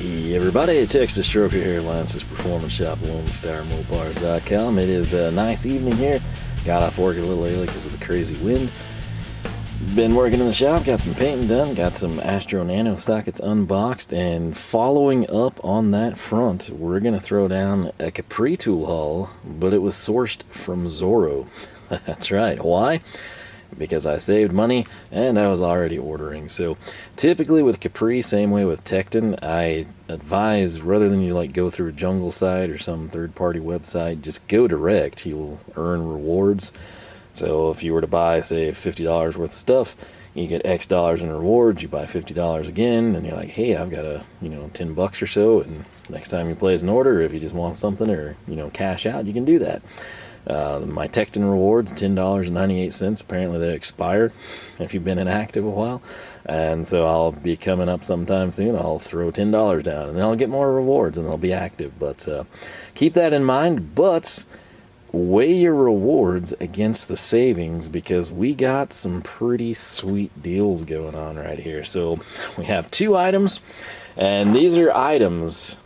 Hey everybody, Texas Stroker here, Lance's Performance Shop, LoneStarMopars.com. It is a nice evening here. Got off work a little early because of the crazy wind. Been working in the shop, got some painting done, got some Astro Nano sockets unboxed, and following up on that front, we're going to throw down a Capri Tool Haul, but it was sourced from Zoro. That's right. Why? Because I saved money and I was already ordering. So typically with Capri, same way with Tecton, I advise rather than you like go through a jungle site or some third-party website, just go direct. You'll earn rewards. So if you were to buy, say, $50 worth of stuff, you get X dollars in rewards. You buy $50 again, and you're like, hey, I've got $10 or so, and next time you place an order, if you just want something or cash out, you can do that. My Tecton rewards, $10.98. Apparently they expire if you've been inactive a while, and so I'll be coming up sometime soon. I'll throw $10 down, and then I'll get more rewards, and they'll be active. But keep that in mind. But weigh your rewards against the savings, because we got some pretty sweet deals going on right here. So we have two items, and these are items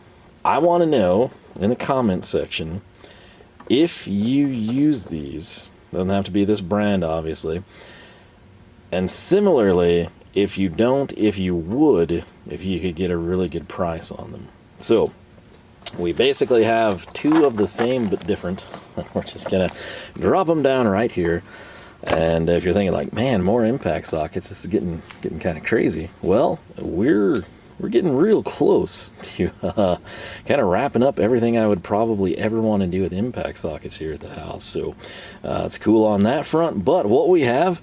I want to know in the comment section. If you use these, doesn't have to be this brand, obviously. And similarly, if you don't, if you would, if you could get a really good price on them. So, we basically have two of the same but different. We're just going to drop them down right here. And if you're thinking like, man, more impact sockets, this is getting kind of crazy. Well, we're getting real close to kind of wrapping up everything I would probably ever want to do with impact sockets here at the house. So it's cool on that front. But what we have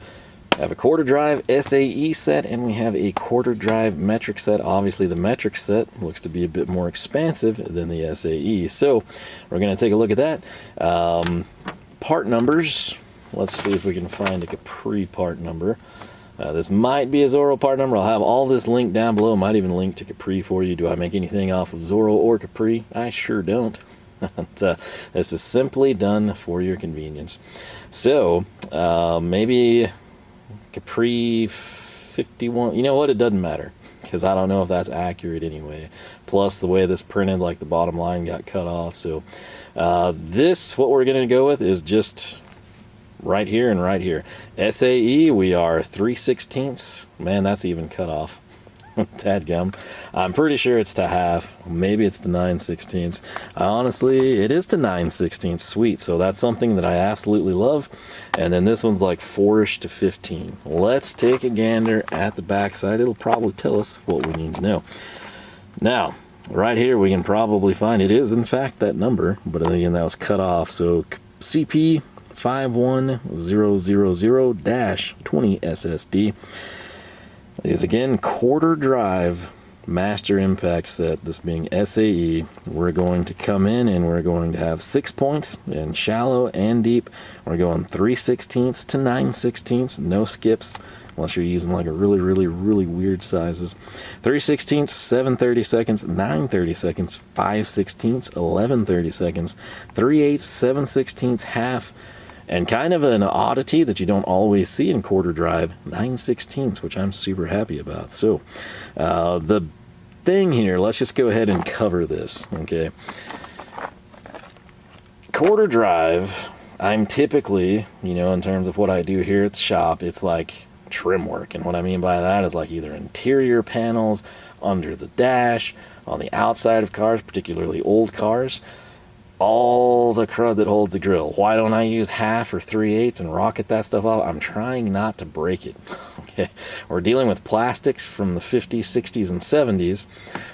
a quarter drive SAE set, and we have a quarter drive metric set. Obviously the metric set looks to be a bit more expansive than the SAE. So we're going to take a look at that. Part numbers. Let's see if we can find a Capri part number. This might be a Zoro part number. I'll have all this linked down below. Might even link to Capri for you. Do I make anything off of Zoro or Capri? I sure don't. But, this is simply done for your convenience. So, maybe Capri 51. You know what? It doesn't matter, because I don't know if that's accurate anyway. Plus, the way this printed, like the bottom line got cut off. So, what we're going to go with is just right here and right here. SAE, we are 3/16. Man, that's even cut off. Dadgum. I'm pretty sure it's to half. Maybe it's to 9/16. Honestly, it is to 9/16. Sweet. So that's something that I absolutely love. And then this one's like 4-ish to 15. Let's take a gander at the backside. It'll probably tell us what we need to know. Now, right here we can probably find it is in fact that number, but again that was cut off. So CP 51000-20 SSD is again quarter drive master impact set. This being SAE, we're going to come in and we're going to have 6 points in shallow and deep. We're going 3/16 to 9/16, no skips unless you're using like a really weird sizes. 3/16, 7/30 seconds, 9/30 seconds, 5/16, 11/30 seconds, 3/8, 7/16, half. And kind of an oddity that you don't always see in quarter drive, 9/16, which I'm super happy about. So the thing here, let's just go ahead and cover this, okay? Quarter drive, I'm typically, in terms of what I do here at the shop, it's like trim work. And what I mean by that is like either interior panels, under the dash, on the outside of cars, particularly old cars. All the crud that holds the grill. Why don't I use half or 3/8 and rocket that stuff off? I'm trying not to break it. Okay, we're dealing with plastics from the 50s, 60s, and 70s,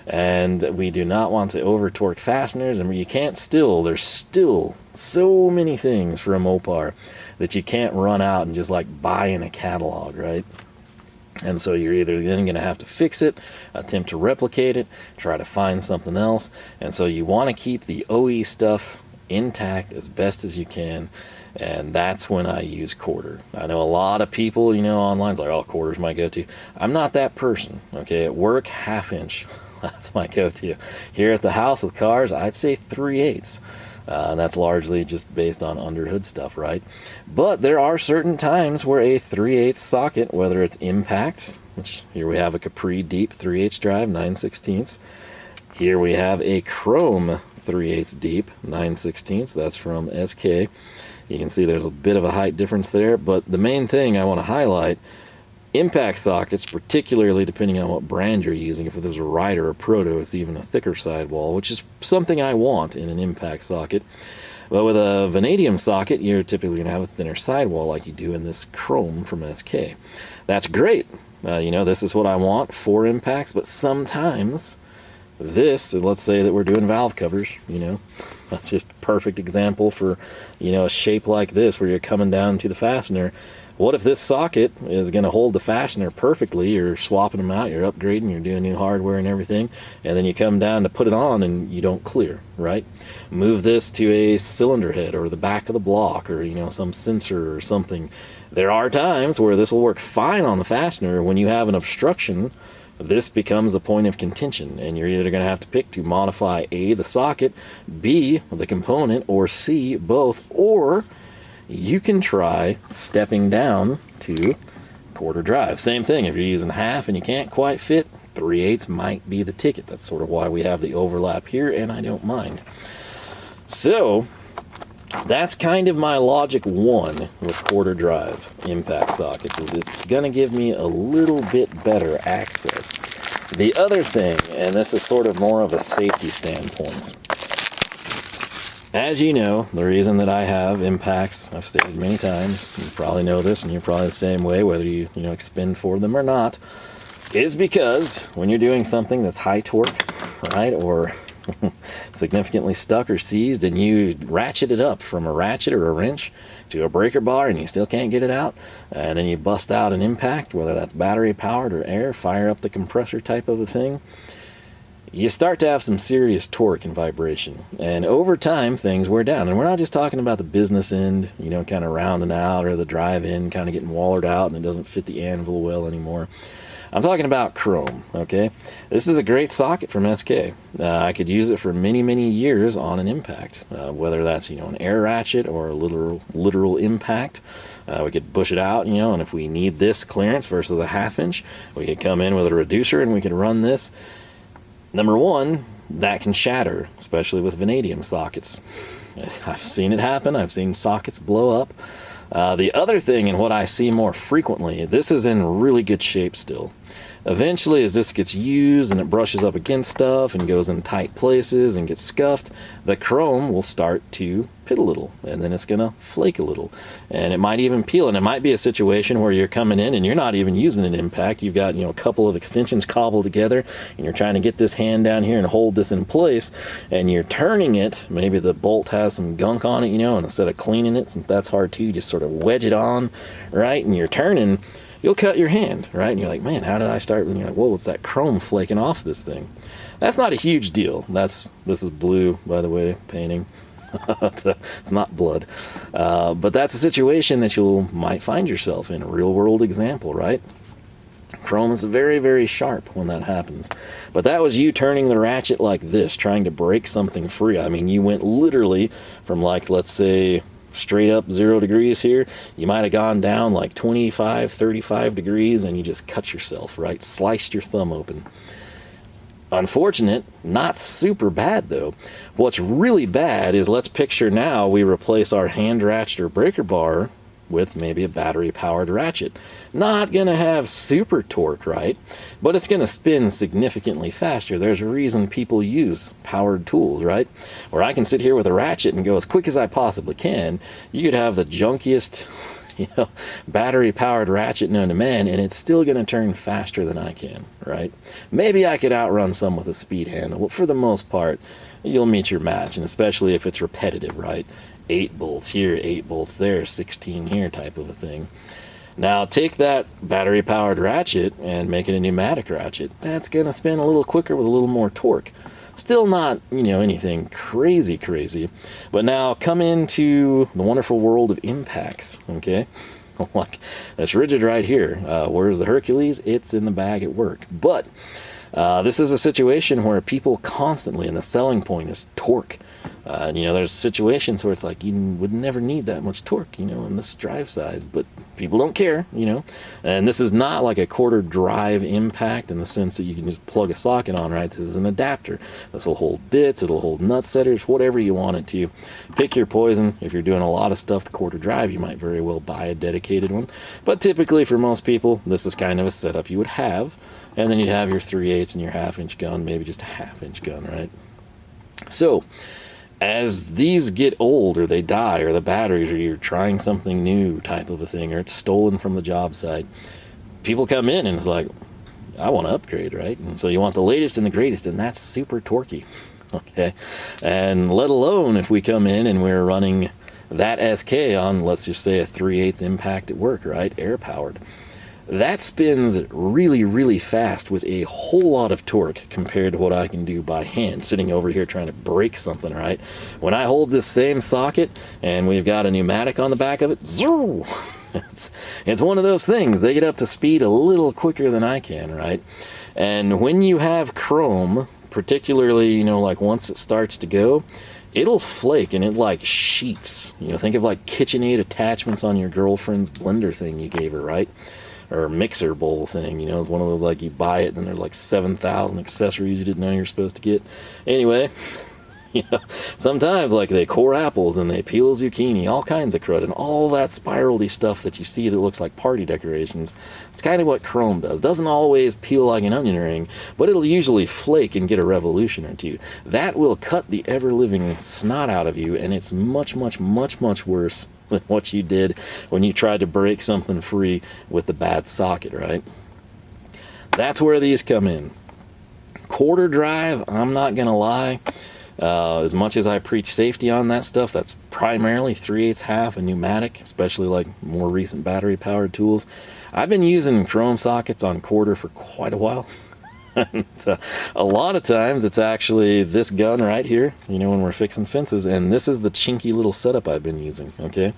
and we do not want to over torque fasteners. And you can't there's still so many things for a Mopar that you can't run out and just like buy in a catalog, right? And so you're either then going to have to fix it, attempt to replicate it, try to find something else. And so you want to keep the OE stuff intact as best as you can. And that's when I use quarter. I know a lot of people, online, like, oh, quarter's my go-to. I'm not that person, okay? At work, 1/2 inch. That's my go-to. Here at the house with cars, I'd say 3/8. And that's largely just based on underhood stuff, right? But there are certain times where a 3/8 socket, whether it's impact, which here we have a Capri deep 3/8 drive, 9/16, Here we have a chrome 3/8 deep, 9/16. That's from SK. You can see there's a bit of a height difference there, but the main thing I want to highlight, impact sockets, particularly depending on what brand you're using. If there's a Rider or Proto, it's even a thicker sidewall, which is something I want in an impact socket. But with a vanadium socket, you're typically going to have a thinner sidewall like you do in this chrome from SK. That's great. This is what I want for impacts, but sometimes this, let's say that we're doing valve covers, that's just a perfect example for, a shape like this where you're coming down to the fastener. What if this socket is going to hold the fastener perfectly? You're swapping them out, you're upgrading, you're doing new hardware and everything, and then you come down to put it on and you don't clear, right? Move this to a cylinder head or the back of the block or, some sensor or something. There are times where this will work fine on the fastener. When you have an obstruction, this becomes a point of contention, and you're either going to have to pick to modify A, the socket, B, the component, or C, both, or you can try stepping down to quarter drive. Same thing, if you're using half and you can't quite fit, 3/8 might be the ticket. That's sort of why we have the overlap here, and I don't mind. So that's kind of my logic one with quarter drive impact sockets, is it's going to give me a little bit better access. The other thing, and this is sort of more of a safety standpoint, as you know, the reason that I have impacts, I've stated many times, you probably know this and you're probably the same way, whether you expend for them or not, is because when you're doing something that's high torque, right, or significantly stuck or seized, and you ratchet it up from a ratchet or a wrench to a breaker bar and you still can't get it out, and then you bust out an impact, whether that's battery powered or air, fire up the compressor type of a thing, you start to have some serious torque and vibration. And over time, things wear down. And we're not just talking about the business end, kind of rounding out, or the drive end kind of getting wallered out and it doesn't fit the anvil well anymore. I'm talking about chrome, okay? This is a great socket from SK. I could use it for many, many years on an impact, whether that's, an air ratchet or a literal impact. We could push it out, and if we need this clearance versus a 1/2 inch, we could come in with a reducer and we could run this. Number one, that can shatter, especially with vanadium sockets. I've seen it happen. I've seen sockets blow up. The other thing, and what I see more frequently, this is in really good shape still. Eventually, as this gets used and it brushes up against stuff and goes in tight places and gets scuffed, the chrome will start to pit a little, and then it's going to flake a little. And it might even peel, and it might be a situation where you're coming in and you're not even using an impact. You've got, a couple of extensions cobbled together, and you're trying to get this hand down here and hold this in place, and you're turning it. Maybe the bolt has some gunk on it, and instead of cleaning it, since that's hard too, you just sort of wedge it on, right? And you're turning, you'll cut your hand, right? And you're like, man, how did I start? And you're like, whoa, it's that chrome flaking off this thing. That's not a huge deal. This is blue, by the way, painting. It's not blood. But that's a situation that you might find yourself in, a real world example, right? Chrome is very, very sharp when that happens. But that was you turning the ratchet like this, trying to break something free. I mean, you went literally from, like, let's say, straight up 0 degrees here, you might have gone down like 25, 35 degrees, and you just cut yourself, right? Sliced your thumb open. Unfortunate, not super bad though. What's really bad is, let's picture now we replace our hand ratchet or breaker bar with maybe a battery powered ratchet. Not gonna have super torque, right? But it's gonna spin significantly faster. There's a reason people use powered tools, right? Where I can sit here with a ratchet and go as quick as I possibly can. You could have the junkiest, battery powered ratchet known to man, and it's still going to turn faster than I can, right? Maybe I could outrun some with a speed handle, but for the most part, you'll meet your match, and especially if it's repetitive, right? 8 bolts here, 8 bolts there, 16 here type of a thing. Now take that battery powered ratchet and make it a pneumatic ratchet. That's going to spin a little quicker with a little more torque. Still not, anything crazy. But now come into the wonderful world of impacts, okay? Like, that's rigid right here. Where's the Hercules? It's in the bag at work. But this is a situation where people constantly, and the selling point is torque. There's situations where it's like you would never need that much torque, in this drive size, but people don't care, you know. And this is not like a quarter drive impact in the sense that you can just plug a socket on, right? This is an adapter. This will hold bits, it'll hold nut setters, whatever you want it to. Pick your poison. If you're doing a lot of stuff, the quarter drive, you might very well buy a dedicated one. But typically for most people, this is kind of a setup you would have. And then you'd have your 3/8 and your 1/2 inch gun, maybe just a 1/2 inch gun, right? So as these get old or they die or the batteries or you're trying something new type of a thing or it's stolen from the job site, people come in and it's like, I want to upgrade, right? And so you want the latest and the greatest, and that's super torquey, okay? And let alone if we come in and we're running that SK on, let's just say a 3/8 impact at work, right? Air powered. That spins really, really fast with a whole lot of torque compared to what I can do by hand, sitting over here trying to break something, right? When I hold this same socket and we've got a pneumatic on the back of it, Zoro! It's one of those things. They get up to speed a little quicker than I can, right? And when you have chrome, particularly, you know, like once it starts to go, it'll flake and it like sheets. You know, think of like KitchenAid attachments on your girlfriend's blender thing you gave her, right? Or mixer bowl thing, you know, it's one of those like you buy it and there's like 7,000 accessories you didn't know you're supposed to get. Anyway, you know, sometimes like they core apples and they peel zucchini, all kinds of crud, and all that spirally stuff that you see that looks like party decorations. It's kind of what chrome does. Doesn't always peel like an onion ring, but it'll usually flake and get a revolution or two. That will cut the ever-living snot out of you, and it's much, much, much, much worse than what you did when you tried to break something free with the bad socket, right? That's where these come in. Quarter drive, I'm not gonna lie, as much as I preach safety on that stuff, that's primarily 3/8 1/2 and pneumatic, especially like more recent battery powered tools. I've been using chrome sockets on quarter for quite a while. And, a lot of times it's actually this gun right here, you know, when we're fixing fences, and this is the chinky little setup I've been using, okay?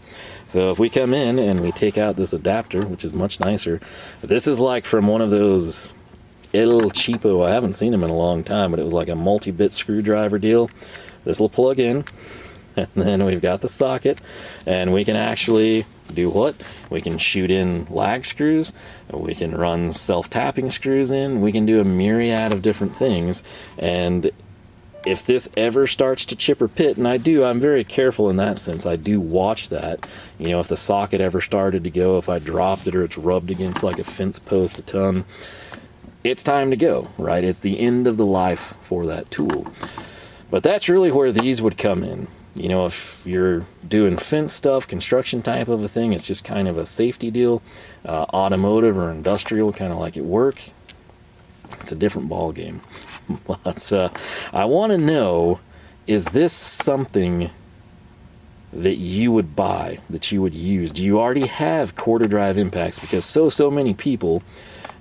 So if we come in and we take out this adapter, which is much nicer, this is like from one of those El Cheapo, I haven't seen them in a long time, but it was like a multi-bit screwdriver deal. This will plug in, and then we've got the socket, and we can actually do what? We can shoot in lag screws, we can run self-tapping screws in, we can do a myriad of different things. And if this ever starts to chip or pit, and I'm very careful in that sense, I do watch that. You know, if the socket ever started to go, if I dropped it or it's rubbed against like a fence post a ton, it's time to go, right? It's the end of the life for that tool. But that's really where these would come in. You know, if you're doing fence stuff, construction type of a thing, it's just kind of a safety deal. Automotive or industrial, kind of like at work, it's a different ball game. But I want to know, is this something that you would buy, that you would use? Do you already have quarter drive impacts? Because so many people,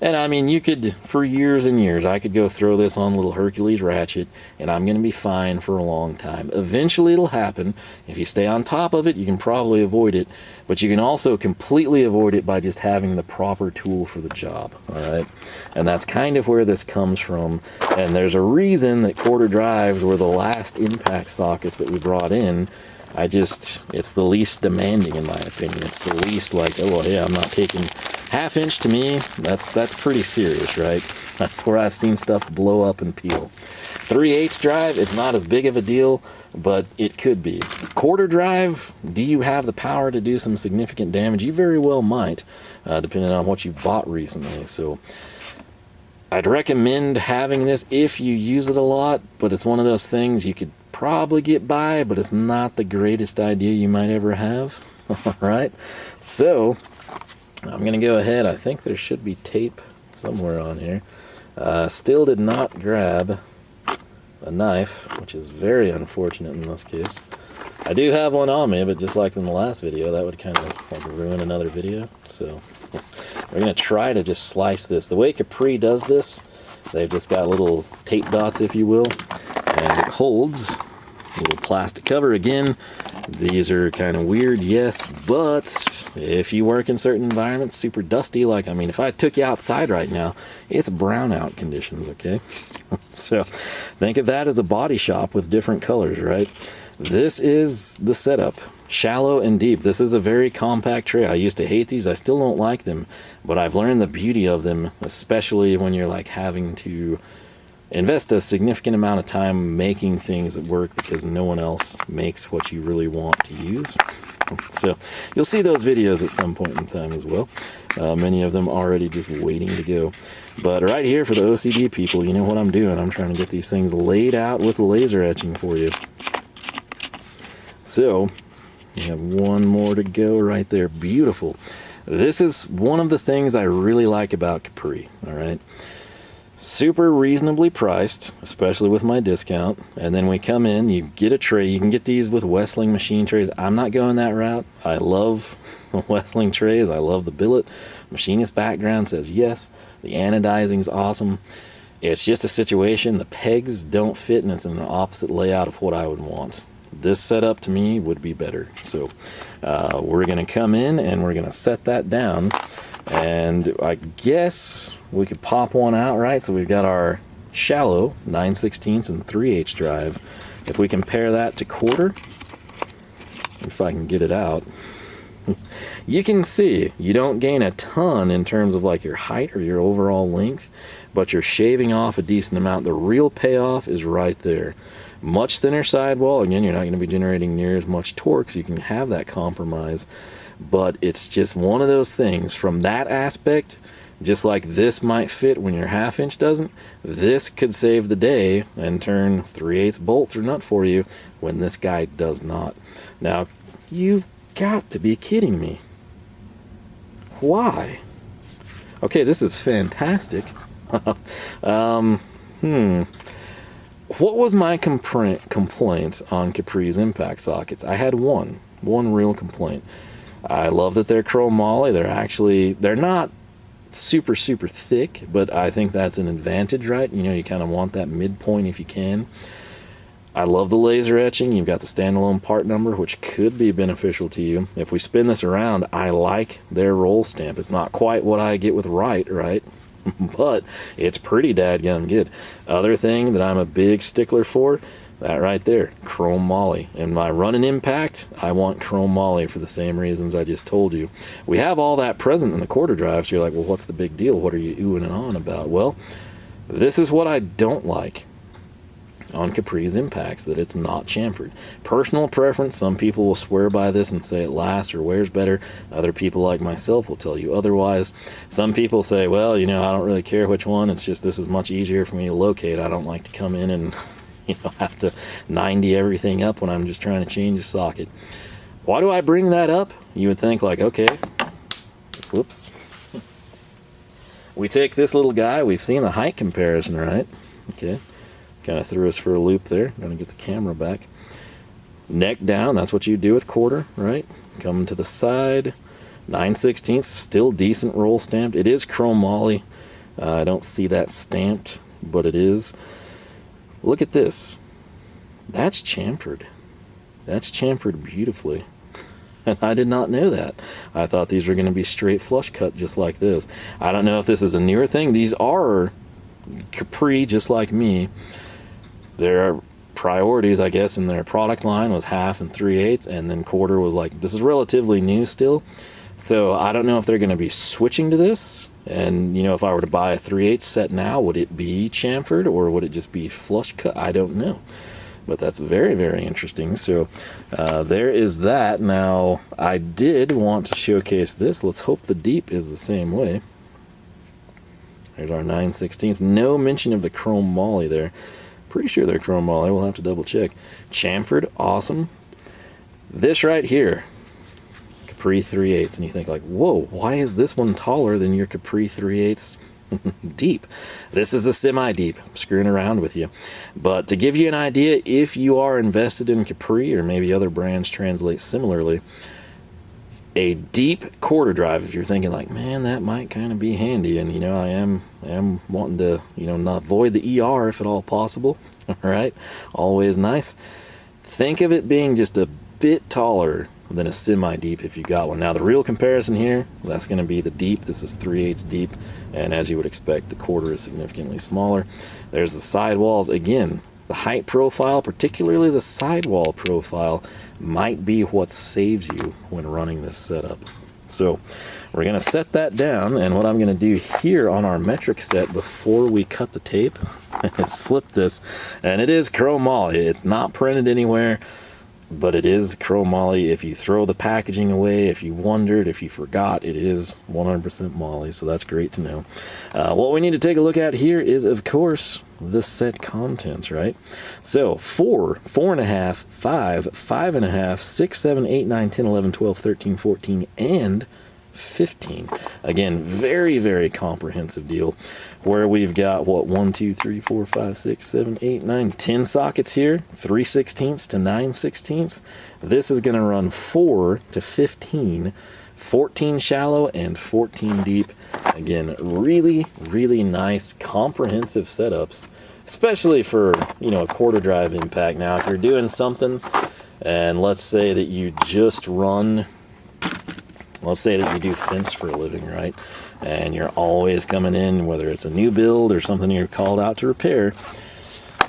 and I mean, you could, for years and years, I could go throw this on a little Hercules ratchet, and I'm going to be fine for a long time. Eventually it'll happen. If you stay on top of it, you can probably avoid it, but you can also completely avoid it by just having the proper tool for the job, all right? And that's kind of where this comes from, and there's a reason that quarter drives were the last impact sockets that we brought in. It's the least demanding in my opinion. It's the least like, oh, well, yeah, I'm not taking 1/2 inch. To me, that's pretty serious, right? That's where I've seen stuff blow up and peel. 3/8 drive, it's not as big of a deal, but it could be. Quarter drive, do you have the power to do some significant damage? You very well might, depending on what you've bought recently. So I'd recommend having this if you use it a lot, but it's one of those things you could probably get by, but it's not the greatest idea you might ever have. All right, so I'm gonna go ahead. I think there should be tape somewhere on here. Still did not grab a knife, which is very unfortunate in this case. I do have one on me, but just like in the last video, that would kind of like ruin another video. So we're gonna try to just slice this. The way Capri does this, they've just got little tape dots, if you will, and it holds a little plastic cover. Again, these are kind of weird, yes, but if you work in certain environments, super dusty, like, I mean, if I took you outside right now, it's brownout conditions, okay? So think of that as a body shop with different colors, right? This is the setup. Shallow and deep. This is a very compact tray. I used to hate these. I still don't like them, but I've learned the beauty of them, especially when you're like having to invest a significant amount of time making things that work because no one else makes what you really want to use. So you'll see those videos at some point in time as well. Many of them already just waiting to go. But right here for the OCD people, you know what I'm doing. I'm trying to get these things laid out with laser etching for you. So we have one more to go right there. Beautiful. This is one of the things I really like about Capri, all right? Super reasonably priced, especially with my discount. And then we come in, you get a tray. You can get these with Westling machine trays. I'm not going that route. I love Westling trays. I love the billet. Machinist background says yes. The anodizing is awesome. It's just a situation. The pegs don't fit, and it's in an opposite layout of what I would want. This setup to me would be better. So we're going to come in and we're going to set that down. And I guess we could pop one out, right? So we've got our shallow 9/16 and 3/8 drive. If we compare that to quarter, if I can get it out, you can see you don't gain a ton in terms of like your height or your overall length, but you're shaving off a decent amount. The real payoff is right there. Much thinner sidewall. Again, you're not going to be generating near as much torque, so you can have that compromise. But it's just one of those things from that aspect. Just like this might fit when your 1/2 inch doesn't, this could save the day and turn 3/8 bolts or nut for you when this guy does not. Now, you've got to be kidding me. Why? Okay, this is fantastic. What was my complaints on Capri's impact sockets? I had one real complaint. I love that they're Chrome-Moly. They're not super thick, but I think that's an advantage, right? You know, you kind of want that midpoint if you can. I love the laser etching. You've got the standalone part number, which could be beneficial to you. If we spin this around, I like their roll stamp. It's not quite what I get with right? But it's pretty dadgum good. Other thing that I'm a big stickler for, that right there, Chrome-Moly. And my running impact, I want Chrome-Moly for the same reasons I just told you. We have all that present in the quarter drive, so you're like, well, what's the big deal? What are you oohing and on about? Well, this is what I don't like on Capri's impacts, that it's not chamfered. Personal preference, some people will swear by this and say it lasts or wears better. Other people like myself will tell you otherwise. Some people say, well, you know, I don't really care which one. It's just this is much easier for me to locate. I don't like to come in and have to 90 everything up when I'm just trying to change a socket. Why do I bring that up? You would think like, okay, whoops. We take this little guy. We've seen the height comparison, right? Okay. Kind of threw us for a loop there. Gonna get the camera back. Neck down, that's what you do with quarter, right? Coming to the side. 9/16, still decent roll stamped. It is Chrome-Moly. I don't see that stamped, but it is. Look at this. That's chamfered. That's chamfered beautifully. And I did not know that. I thought these were going to be straight flush cut just like this. I don't know if this is a newer thing. These are Capri, just like me. Their priorities, I guess, in their product line was 1/2 and 3/8, and then quarter was like, this is relatively new still. So I don't know if they're going to be switching to this. And, you know, if I were to buy a 3/8 set now, would it be chamfered or would it just be flush cut? I don't know. But that's very, very interesting. So there is that. Now, I did want to showcase this. Let's hope the deep is the same way. There's our 9/16. No mention of the Chrome-Moly there. Pretty sure they're Chrome-Moly. We'll have to double check. Chamfered, awesome. This right here, Capri 3/8, and you think like, whoa, why is this one taller than your Capri 3/8 deep? This is the semi-deep. I'm screwing around with you. But to give you an idea, if you are invested in Capri, or maybe other brands translate similarly, a deep quarter drive, if you're thinking like, man, that might kind of be handy, and you know, I am wanting to, you know, not avoid the ER if at all possible. All right, always nice. Think of it being just a bit taller than a semi-deep if you got one. Now the real comparison here, that's going to be the deep. This is 3/8 deep, and as you would expect, the quarter is significantly smaller. There's the sidewalls. Again, The height profile, particularly the sidewall profile, might be what saves you when running this setup. So we're going to set that down, and what I'm going to do here on our metric set before we cut the tape is flip this, and it is Chrome-Moly. It's not printed anywhere, but it is Chrome-Moly. If you throw the packaging away, if you wondered, if you forgot, it is 100% moly, so that's great to know. What we need to take a look at here is, of course, the set contents, right? So 4, 4.5, 5, 5.5, 6, 7, 8, 9, 10, 11, 12, 13, 14, and 15. Again, very, very comprehensive deal where we've got, what, 1, 2, 3, 4, 5, 6, 7, 8, 9, 10 sockets here, 3/16 to 9/16. This is going to run 4 to 15, 14 shallow and 14 deep. Again, really, really nice, comprehensive setups, especially for, you know, a quarter drive impact. Now, if you're doing something, and let's say that you just run, let's say that you do fence for a living, right? And you're always coming in, whether it's a new build or something you're called out to repair.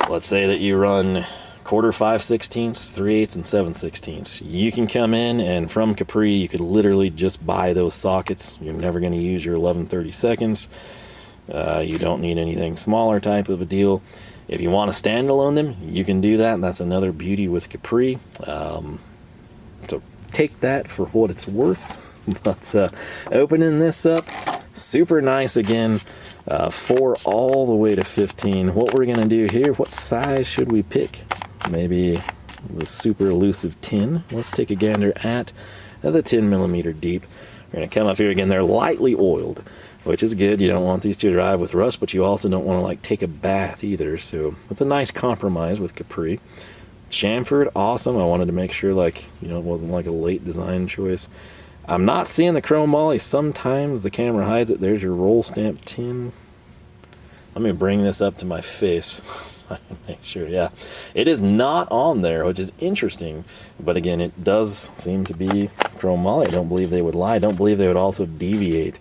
Let's say that you run quarter 5/16, 3/8, and 7/16. You can come in, and from Capri, you could literally just buy those sockets. You're never going to use your 11/32. You don't need anything smaller type of a deal. If you want to standalone them, you can do that, and that's another beauty with Capri. So take that for what it's worth. But opening this up, super nice again, 4 all the way to 15. What we're going to do here, what size should we pick? Maybe the super elusive 10. Let's take a gander at the 10 millimeter deep. We're going to come up here again. They're lightly oiled, which is good. You don't want these to drive with rust, but you also don't want to like take a bath either. So it's a nice compromise with Capri. Chamfered, awesome. I wanted to make sure, like, you know, it wasn't like a late design choice. I'm not seeing the Chrome-Moly. Sometimes the camera hides it. There's your roll stamp 10. Let me bring this up to my face so I can make sure. Yeah, it is not on there, which is interesting. But again, it does seem to be Chrome-Moly. I don't believe they would lie. I don't believe they would also deviate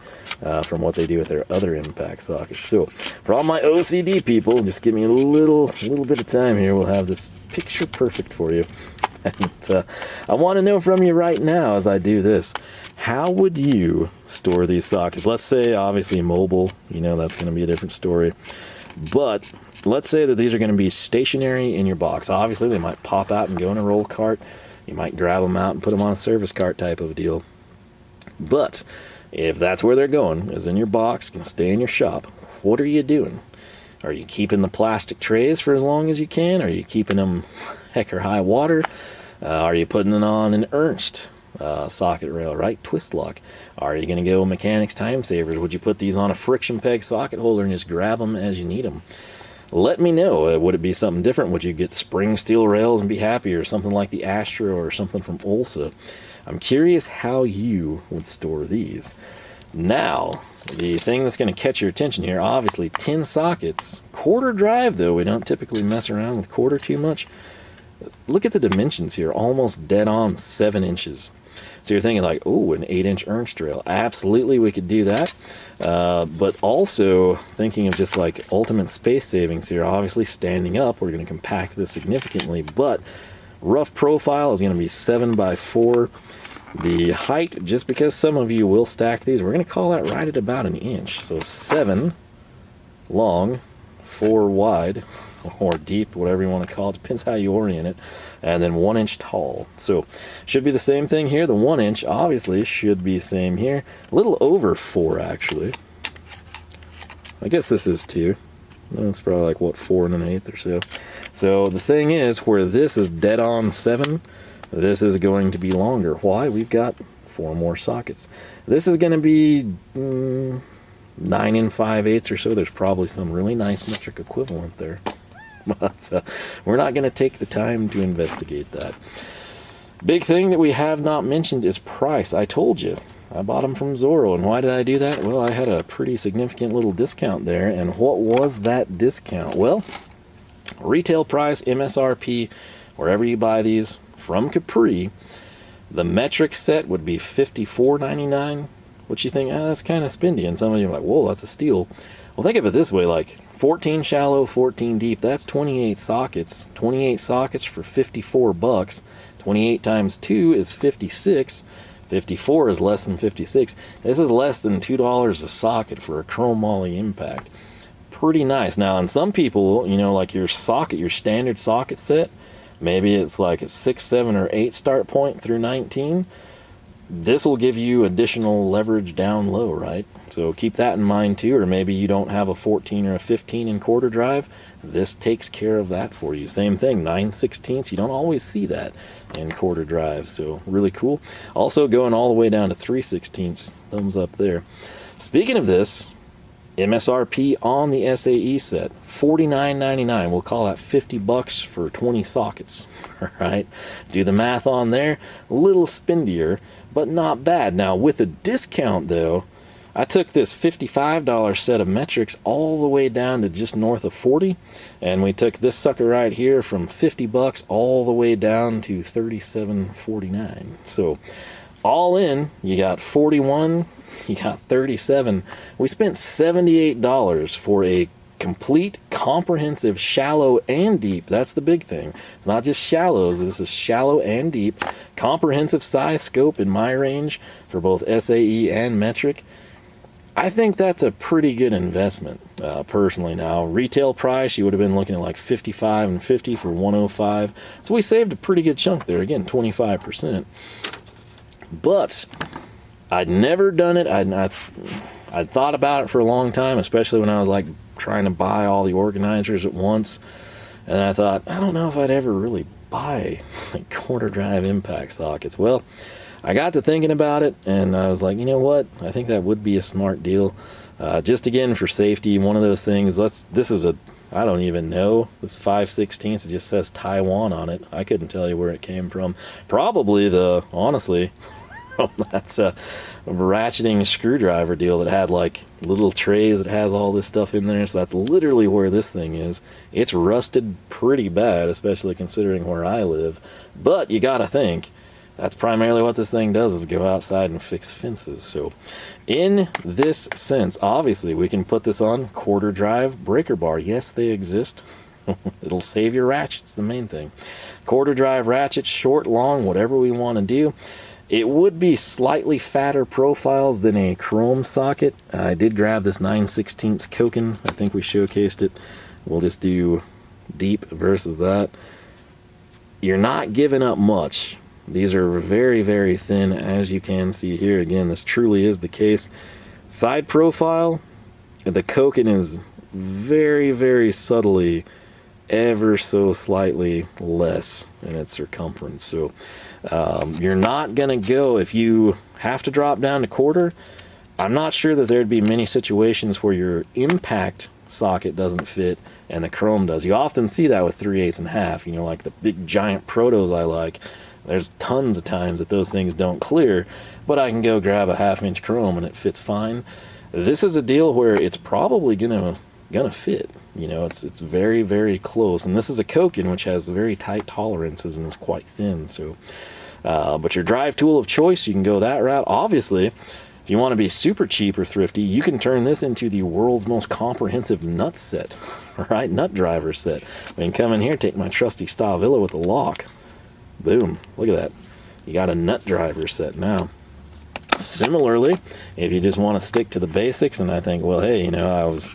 from what they do with their other impact sockets. So for all my OCD people, just give me a little bit of time here. We'll have this picture perfect for you. And I want to know from you right now as I do this, how would you store these sockets? Let's say, obviously, mobile, you know, that's going to be a different story. But let's say that these are going to be stationary in your box. Obviously, they might pop out and go in a roll cart. You might grab them out and put them on a service cart type of a deal. But if that's where they're going, is in your box, going to stay in your shop, what are you doing? Are you keeping the plastic trays for as long as you can? Are you keeping them heck or high water? Are you putting it on an Ernst socket rail, right? Twist lock. Are you going to go mechanics time savers? Would you put these on a friction peg socket holder and just grab them as you need them? Let me know. Would it be something different? Would you get spring steel rails and be happy, or something like the Astro or something from Olsa? I'm curious how you would store these. Now, the thing that's going to catch your attention here, obviously 10 sockets, quarter drive though. We don't typically mess around with quarter too much. Look at the dimensions here, almost dead on 7 inches. So you're thinking like, oh, an 8-inch Ernst rail. Absolutely, we could do that. But also thinking of just like ultimate space savings here, obviously standing up, we're going to compact this significantly, but rough profile is going to be 7x4. The height, just because some of you will stack these, we're going to call that right at about 1 inch. So 7 long, 4 wide, or deep, whatever you want to call it, depends how you orient it, and then 1 inch tall. So should be the same thing here. The 1 inch obviously should be same here, a little over 4 actually. I guess this is 2. That's probably like, what, 4 1/8 or so. So the thing is, where this is dead on 7, this is going to be longer. Why? We've got 4 more sockets. This is going to be 9 5/8 or so. There's probably some really nice metric equivalent there. But we're not going to take the time to investigate that. Big thing that we have not mentioned is price. I told you, I bought them from Zoro. And why did I do that? Well, I had a pretty significant little discount there. And what was that discount? Well, retail price, MSRP, wherever you buy these from Capri, the metric set would be $54.99. Which you think, that's kind of spendy. And some of you are like, whoa, that's a steal. Well, think of it this way, like 14 shallow, 14 deep, that's 28 sockets. 28 sockets for 54 bucks. 28 times 2 is 56. 54 is less than 56. This is less than $2 a socket for a Chrome-Moly impact. Pretty nice. Now, and some people, you know, like your socket, your standard socket set, maybe it's like a 6, 7, or 8 start point through 19. This will give you additional leverage down low, right? So keep that in mind too. Or maybe you don't have a 14 or a 15 in quarter drive. This takes care of that for you. Same thing, 9/16. You don't always see that in quarter drive, so really cool. Also going all the way down to 3/16. Thumbs up there. Speaking of this, MSRP on the SAE set, $49.99. We'll call that 50 bucks for 20 sockets. All right, do the math on there. A little spendier, but not bad. Now with a discount though, I took this $55 set of metrics all the way down to just north of 40, and we took this sucker right here from 50 bucks all the way down to $37.49. So all in, you got 41, you got 37. We spent $78 for a complete, comprehensive, shallow and deep. That's the big thing. It's not just shallows. This is shallow and deep, comprehensive size scope in my range for both SAE and metric. I think that's a pretty good investment, personally. Now, retail price, you would have been looking at like $55 and $50 for 105. So we saved a pretty good chunk there. Again, 25%. But I'd never done it. I'd thought about it for a long time, especially when I was like trying to buy all the organizers at once. And I thought, I don't know if I'd ever really buy like quarter drive impact sockets. Well, I got to thinking about it, and I was like, you know what? I think that would be a smart deal. Just again for safety, one of those things. This is a, I don't even know. This 5/16. It just says Taiwan on it. I couldn't tell you where it came from. Probably honestly, that's a ratcheting screwdriver deal that had like little trays that has all this stuff in there. So that's literally where this thing is. It's rusted pretty bad, especially considering where I live. But you gotta think, that's primarily what this thing does, is go outside and fix fences. So in this sense, obviously we can put this on quarter drive breaker bar. Yes, they exist. It'll save your ratchets, the main thing. Quarter drive ratchets, short, long, whatever we want to do. It would be slightly fatter profiles than a chrome socket. I did grab this 9/16 Koken. I think we showcased it. We'll just do deep versus that. You're not giving up much. These are very, very thin, as you can see here. Again, this truly is the case. Side profile, the Koken is very, very subtly, ever so slightly less in its circumference. So you're not going to go, if you have to drop down to quarter, I'm not sure that there'd be many situations where your impact socket doesn't fit and the chrome does. You often see that with 3/8 and half, you know, like the big giant protos I like. There's tons of times that those things don't clear, but I can go grab a 1/2 chrome and it fits fine. This is a deal where it's probably gonna fit. You know, it's very, very close. And this is a Koken, which has very tight tolerances and is quite thin. So, but your drive tool of choice, you can go that route. Obviously, if you want to be super cheap or thrifty, you can turn this into the world's most comprehensive nut set, right? Nut driver set. I can come in here, take my trusty Stavilla with a lock. Boom, look at that. You got a nut driver set now. Similarly, if you just want to stick to the basics, and I think, well, hey, you know, I was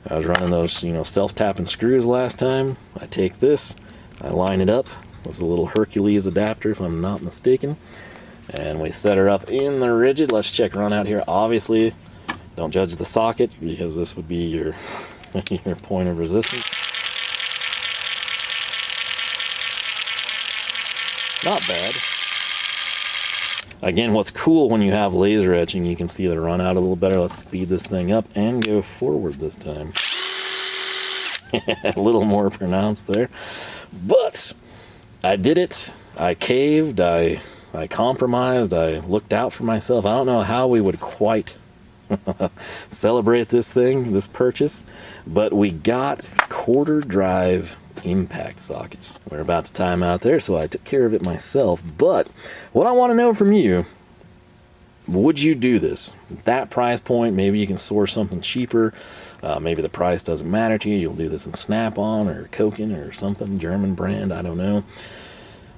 running those, you know, self-tapping screws last time. I take this, I line it up. It's a little Hercules adapter, if I'm not mistaken. And we set her up in the rigid. Let's check run out here. Obviously, don't judge the socket, because this would be your, your point of resistance. Not bad. Again, what's cool when you have laser etching, you can see the run out a little better. Let's speed this thing up and go forward this time. A little more pronounced there. But I did it. I caved. I compromised. I looked out for myself. I don't know how we would quite celebrate this thing, this purchase, but we got quarter drive impact sockets. We're about to time out there, so I took care of it myself. But what I want to know from you, would you do this? That price point, maybe you can source something cheaper. Maybe the price doesn't matter to you. You'll do this in Snap-on or Koken or something, German brand, I don't know.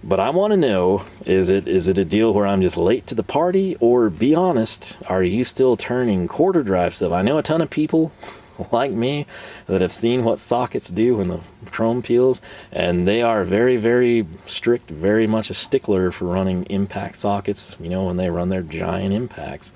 But I want to know, is it a deal where I'm just late to the party? Or be honest, are you still turning quarter drive stuff? I know a ton of people like me that have seen what sockets do when the chrome peels, and they are very, very strict, very much a stickler for running impact sockets, you know, when they run their giant impacts.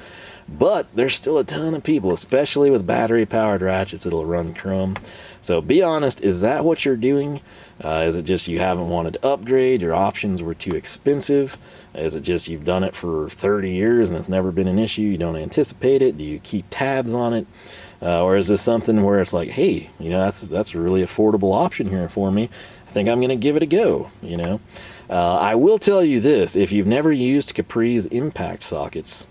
But there's still a ton of people, especially with battery powered ratchets, that'll run chrome. So be honest, is that what you're doing? Is it just you haven't wanted to upgrade, your options were too expensive? Is it just you've done it for 30 years and it's never been an issue, you don't anticipate it? Do you keep tabs on it? Or is this something where it's like, hey, you know, that's a really affordable option here for me. I think I'm going to give it a go, you know. I will tell you this, if you've never used Capri's impact sockets,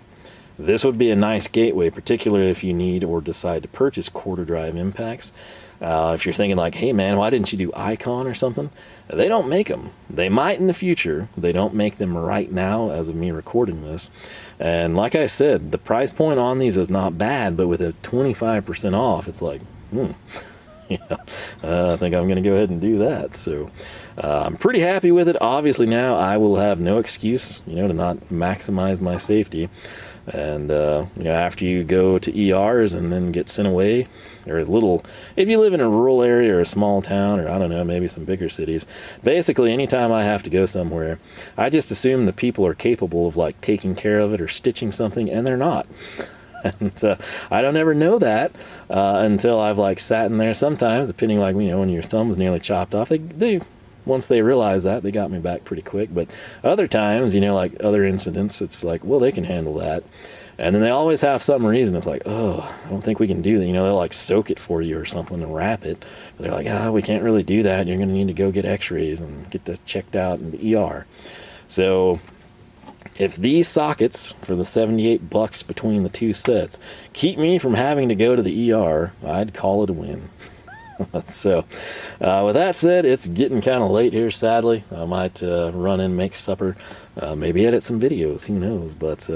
this would be a nice gateway, particularly if you need or decide to purchase quarter drive impacts. If you're thinking like, hey man, why didn't you do Icon or something? They don't make them. They might in the future. They don't make them right now as of me recording this. And like I said, the price point on these is not bad, but with a 25% off, it's like, yeah, I think I'm going to go ahead and do that. So I'm pretty happy with it. Obviously now I will have no excuse, you know, to not maximize my safety. And you know, after you go to ERs and then get sent away, or if you live in a rural area or a small town, or I don't know, maybe some bigger cities, basically anytime I have to go somewhere, I just assume the people are capable of like taking care of it or stitching something, and they're not. And I don't ever know that until I've like sat in there. Sometimes, depending, like, you know, when your thumb's nearly chopped off, they once they realize that, they got me back pretty quick. But other times, you know, like other incidents, it's like, well, they can handle that. And then they always have some reason. It's like, oh, I don't think we can do that. You know, they'll like soak it for you or something and wrap it. But they're like, we can't really do that. You're going to need to go get x-rays and get that checked out in the ER. So if these sockets for the $78 between the two sets keep me from having to go to the ER, I'd call it a win. So with that said, it's getting kind of late here, sadly. I might run in, make supper, maybe edit some videos, who knows. But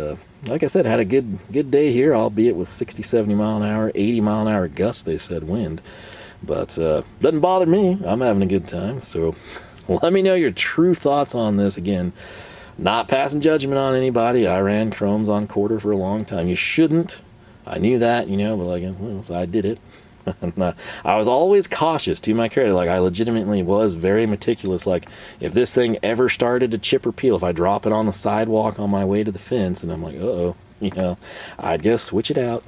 like I said, had a good day here, albeit with 60, 70 mile an hour, 80 mile an hour gusts, they said, wind. But doesn't bother me. I'm having a good time. So let me know your true thoughts on this. Again, not passing judgment on anybody. I ran chromes on quarter for a long time. You shouldn't. I knew that, you know, but like, well, so I did it. And, I was always cautious, to my credit. Like, I legitimately was very meticulous. Like, if this thing ever started to chip or peel, if I drop it on the sidewalk on my way to the fence and I'm like, uh-oh, you know, I'd go switch it out.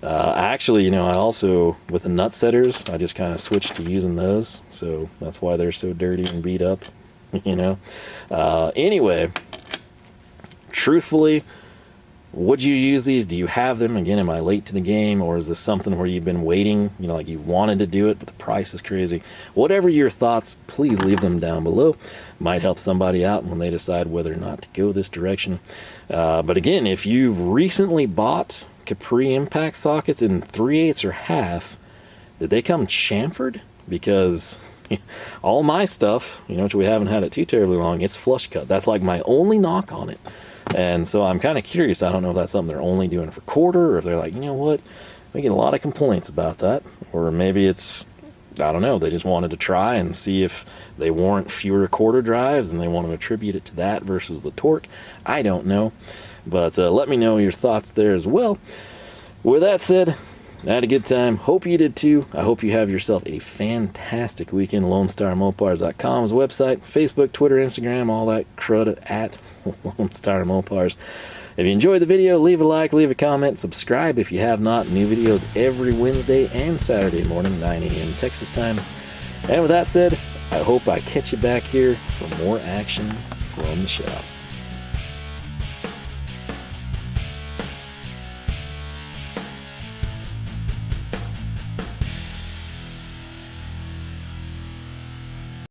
Actually, you know, I also, with the nut setters, I just kind of switched to using those. So that's why they're so dirty and beat up, you know. Anyway, truthfully, would you use these? Do you have them? Again, am I late to the game, or is this something where you've been waiting, you know, like you wanted to do it, but the price is crazy? Whatever your thoughts, please leave them down below. Might help somebody out when they decide whether or not to go this direction. But again, if you've recently bought Capri impact sockets in 3/8 or half, did they come chamfered? Because all my stuff, you know, which we haven't had it too terribly long, it's flush cut. That's like my only knock on it. And so I'm kind of curious. I don't know if that's something they're only doing for quarter, or if they're like, you know what, we get a lot of complaints about that. Or maybe it's, I don't know, they just wanted to try and see if they warrant fewer quarter drives and they want to attribute it to that versus the torque. I don't know. But let me know your thoughts there as well. With that said, I had a good time. Hope you did too. I hope you have yourself a fantastic weekend. LoneStarMopars.com's website, Facebook, Twitter, Instagram, all that crud at Lone Star Mopars. If you enjoyed the video, leave a like, leave a comment, subscribe if you have not. New videos every Wednesday and Saturday morning, 9 a.m. Texas time. And with that said, I hope I catch you back here for more action from the shop.